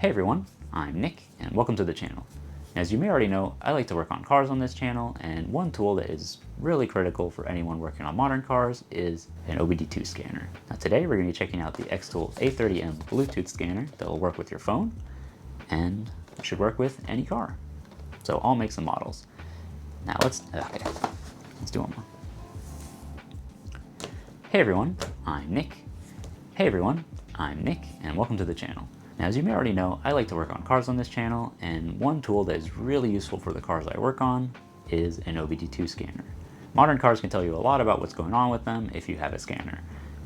Hey everyone, I'm Nick and welcome to the channel. As you may already know, I like to work on cars on this channel, and one tool that is really critical for anyone working on modern cars is an OBDII scanner. Now today we're going to be checking out the XTOOL A30M Bluetooth scanner that will work with your phone and it should work with any car. So all makes and models. Now let's do one more. Hey everyone, I'm Nick. Hey everyone, I'm Nick and welcome to the channel. Now, as you may already know, I like to work on cars on this channel, and one tool that is really useful for the cars I work on is an OBDII scanner. Modern cars can tell you a lot about what's going on with them if you have a scanner.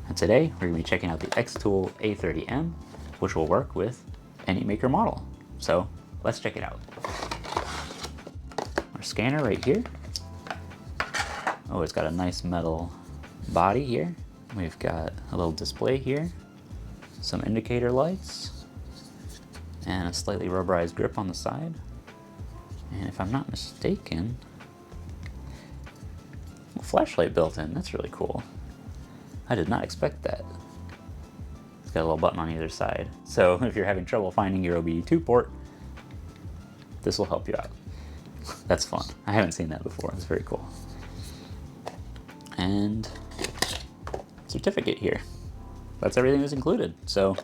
And today, we're going to be checking out the XTOOL A30M, which will work with any maker model. So, let's check it out. Our scanner right here. Oh, it's got a nice metal body here. We've got a little display here, some indicator lights, and a slightly rubberized grip on the side. And if I'm not mistaken, a flashlight built in. That's really cool. I did not expect that. It's got a little button on either side. So if you're having trouble finding your OBDII port, this will help you out. That's fun. I haven't seen that before. It's very cool. And certificate here. That's everything that's included. So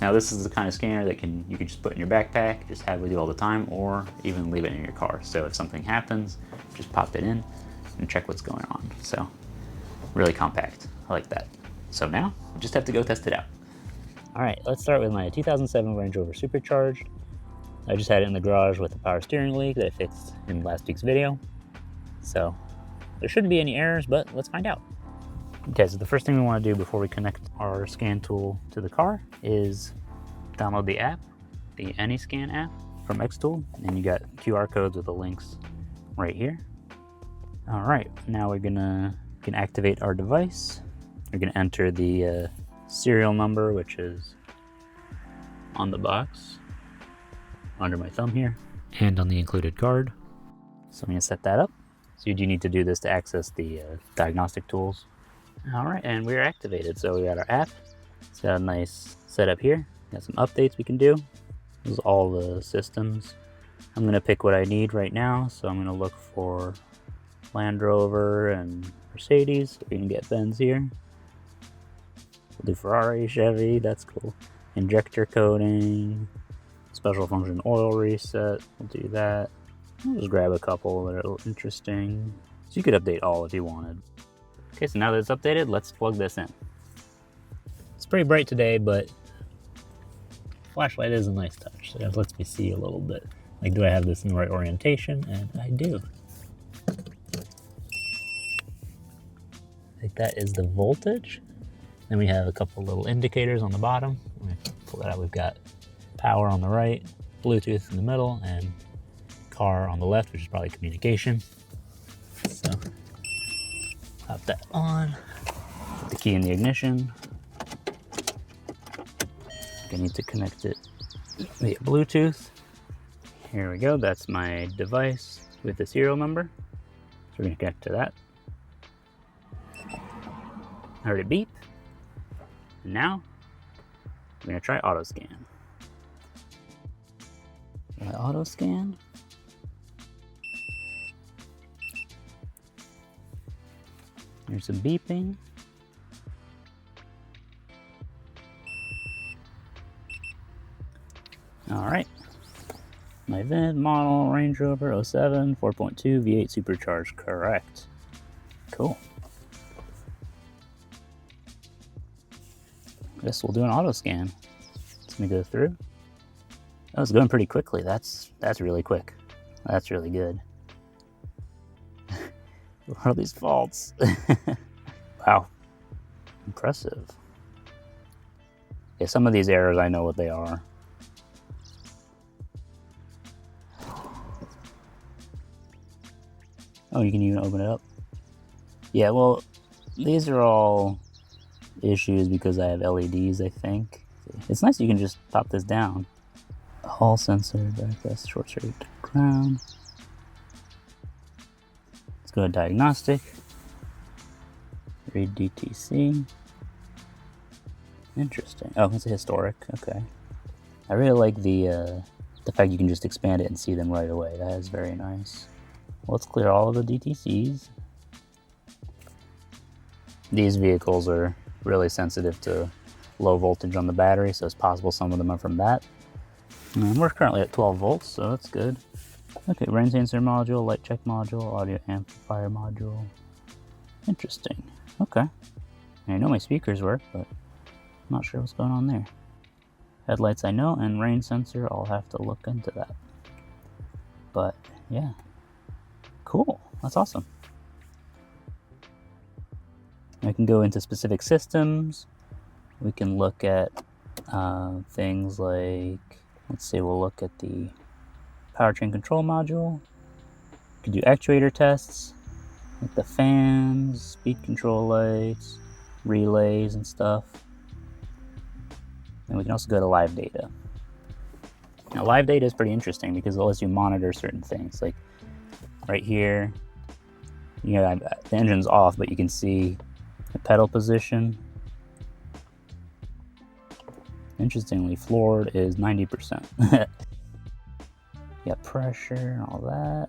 now this is the kind of scanner that you can just put in your backpack, just have with you all the time, or even leave it in your car. So if something happens, just pop it in and check what's going on. So really compact. I like that. So now we just have to go test it out. All right, let's start with my 2007 Range Rover Supercharged. I just had it in the garage with a power steering leak that I fixed in last week's video. So there shouldn't be any errors, but let's find out. Okay, so the first thing we want to do before we connect our scan tool to the car is download the app, the AnyScan app from XTOOL, and you got QR codes with the links right here. All right, now we can activate our device. We're gonna enter the serial number, which is on the box under my thumb here and on the included card. So I'm gonna set that up. So you do need to do this to access the diagnostic tools. All right, and we're activated. So we got our app. It's got a nice setup here. Got some updates we can do. This is all the systems. I'm gonna pick what I need right now. So I'm gonna look for Land Rover and Mercedes. We can get Benz here. We'll do Ferrari, Chevy, that's cool. Injector coating, special function oil reset, we'll do that. I'll just grab a couple that are interesting. So you could update all if you wanted. Okay, so now that it's updated, let's plug this in. It's pretty bright today, but flashlight is a nice touch. So it lets me see a little bit. Like, do I have this in the right orientation? And I do. I think that is the voltage. Then we have a couple little indicators on the bottom. Let me pull that out. We've got power on the right, Bluetooth in the middle, and car on the left, which is probably communication. So pop that on, put the key in the ignition. I need to connect it via Bluetooth. Here we go, that's my device with the serial number. So we're gonna connect to that. I heard it beep. And now, we're gonna try auto scan. Auto scan. There's some beeping. All right. My VIN model, Range Rover 07, 4.2 V8 Supercharged, correct. Cool. Guess we'll do an auto scan. It's gonna go through. Oh, it's going pretty quickly. That's really quick. That's really good. What are these faults? Wow. Impressive. Yeah, some of these errors, I know what they are. Oh, you can even open it up. Yeah, well, these are all issues because I have LEDs, I think. It's nice you can just pop this down. Hall sensor, bypass, short circuit to ground. Let's go to diagnostic. Read DTC. Interesting. Oh, it's a historic. Okay. I really like the fact you can just expand it and see them right away. That is very nice. Let's clear all of the DTCs. These vehicles are really sensitive to low voltage on the battery, so it's possible some of them are from that. And we're currently at 12 volts, so that's good. Okay, rain sensor module, light check module, audio amplifier module. Interesting. Okay. I know my speakers work, but I'm not sure what's going on there. Headlights I know, and rain sensor, I'll have to look into that. But yeah, cool. That's awesome. I can go into specific systems. We can look at things like, let's say we'll look at the powertrain control module. We can do actuator tests, like the fans, speed control lights, relays and stuff. And we can also go to live data. Now live data is pretty interesting because it lets you monitor certain things. Like right here, you know, the engine's off, but you can see the pedal position. Interestingly, floored is 90%. You got pressure and all that.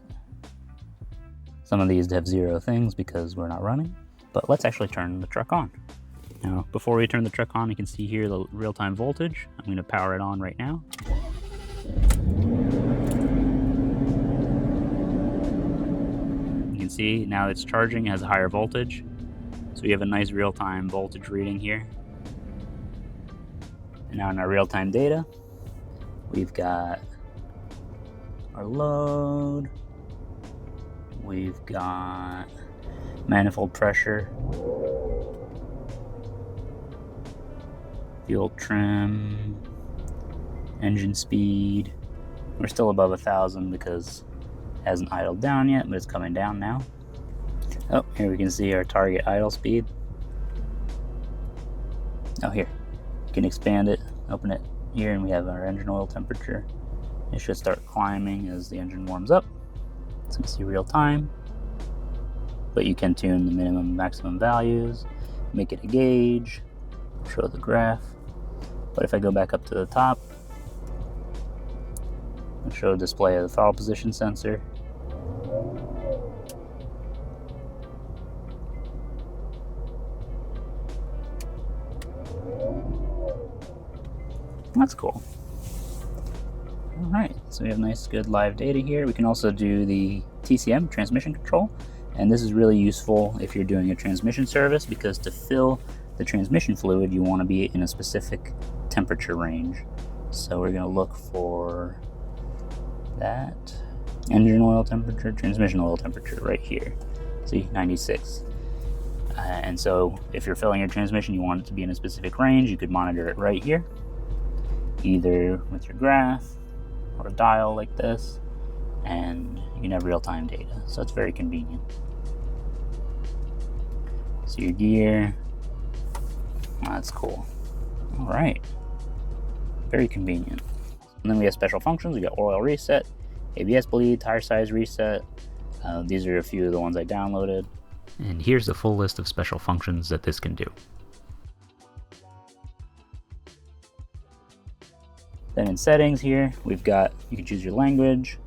Some of these have 0 things because we're not running, but let's actually turn the truck on. Now, before we turn the truck on, you can see here the real-time voltage. I'm going to power it on right now. You can see now it's charging, it has a higher voltage. So we have a nice real-time voltage reading here. And now in our real-time data, we've got our load, we've got manifold pressure, fuel trim, engine speed. We're still above 1,000 because it hasn't idled down yet, but it's coming down now. Oh, here we can see our target idle speed. Oh, here. You can expand it, open it here, and we have our engine oil temperature. It should start climbing as the engine warms up. So you can see real time. But you can tune the minimum and maximum values, make it a gauge, show the graph. But if I go back up to the top, I'll show a display of the throttle position sensor. That's cool. Alright, so we have nice good live data here. We can also do the TCM, transmission control, and this is really useful if you're doing a transmission service because to fill the transmission fluid you want to be in a specific temperature range. So we're going to look for that engine oil temperature, transmission oil temperature right here. See, 96. And so if you're filling your transmission, you want it to be in a specific range, you could monitor it right here, either with your graph or a dial like this, and you can have real-time data. So it's very convenient. So your gear, that's cool. All right, very convenient. And then we have special functions. We got oil reset, ABS bleed, tire size reset. These are a few of the ones I downloaded. And here's the full list of special functions that this can do. Then in settings here, we've got, you can choose your language,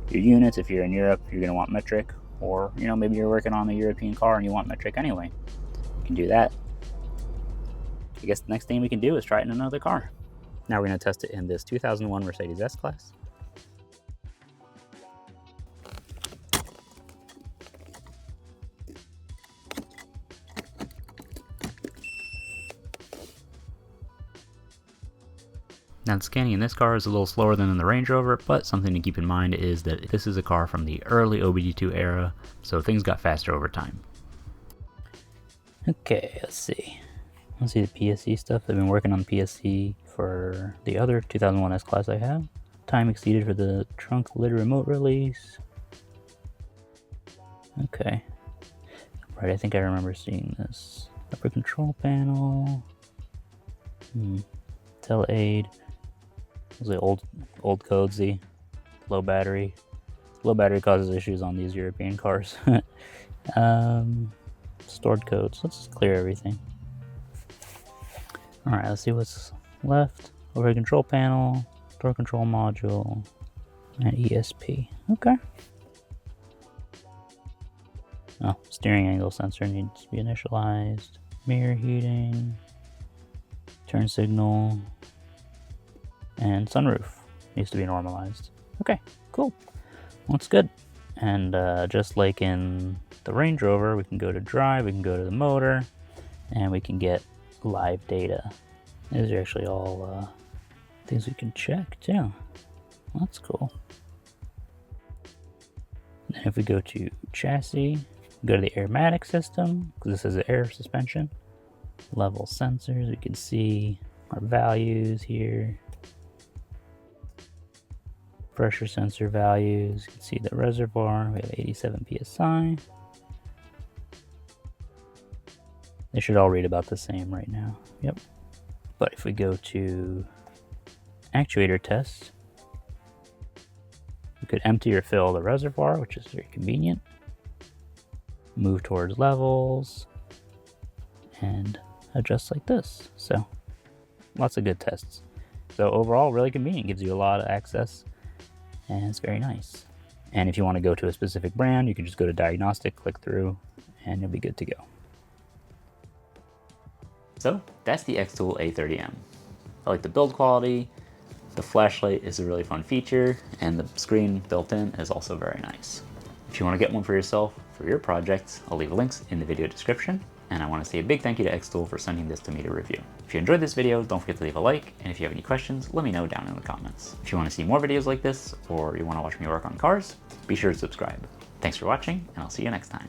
your units. If you're in Europe, you're gonna want metric, or maybe you're working on a European car and you want metric anyway. You can do that. I guess the next thing we can do is try it in another car. Now we're gonna test it in this 2001 Mercedes S-Class. Now the scanning in this car is a little slower than in the Range Rover, but something to keep in mind is that this is a car from the early OBDII era, so things got faster over time. Okay, let's see. Let's see the PSC stuff. I've been working on PSC for the other 2001 S-Class I have. Time exceeded for the trunk lid remote release. Okay. Right, I think I remember seeing this. Upper control panel. Tele aid. Those are old codes, the low battery. Low battery causes issues on these European cars. Stored codes. Let's just clear everything. Alright, let's see what's left. Overhead control panel, Door control module, and ESP. Okay. Oh, steering angle sensor needs to be initialized. Mirror heating, turn signal, and sunroof needs to be normalized. Okay, cool. Looks good. And just like in the Range Rover, we can go to drive, we can go to the motor, and we can get live data. These are actually all things we can check too. That's cool. And if we go to chassis, go to the airmatic system, because this is an air suspension. Level sensors, we can see our values here. Pressure sensor values, you can see the reservoir, we have 87 psi. They should all read about the same right now, yep. But if we go to actuator tests, we could empty or fill the reservoir, which is very convenient. Move towards levels, and adjust like this. So, lots of good tests. So overall, really convenient, gives you a lot of access, and it's very nice. And if you want to go to a specific brand, you can just go to diagnostic, click through, and you'll be good to go. So that's the XTOOL A30M. I like the build quality, the flashlight is a really fun feature, and the screen built in is also very nice. If you want to get one for yourself, for your projects, I'll leave links in the video description. And I want to say a big thank you to XTOOL for sending this to me to review. If you enjoyed this video, don't forget to leave a like, and if you have any questions, let me know down in the comments. If you want to see more videos like this, or you want to watch me work on cars, be sure to subscribe. Thanks for watching, and I'll see you next time.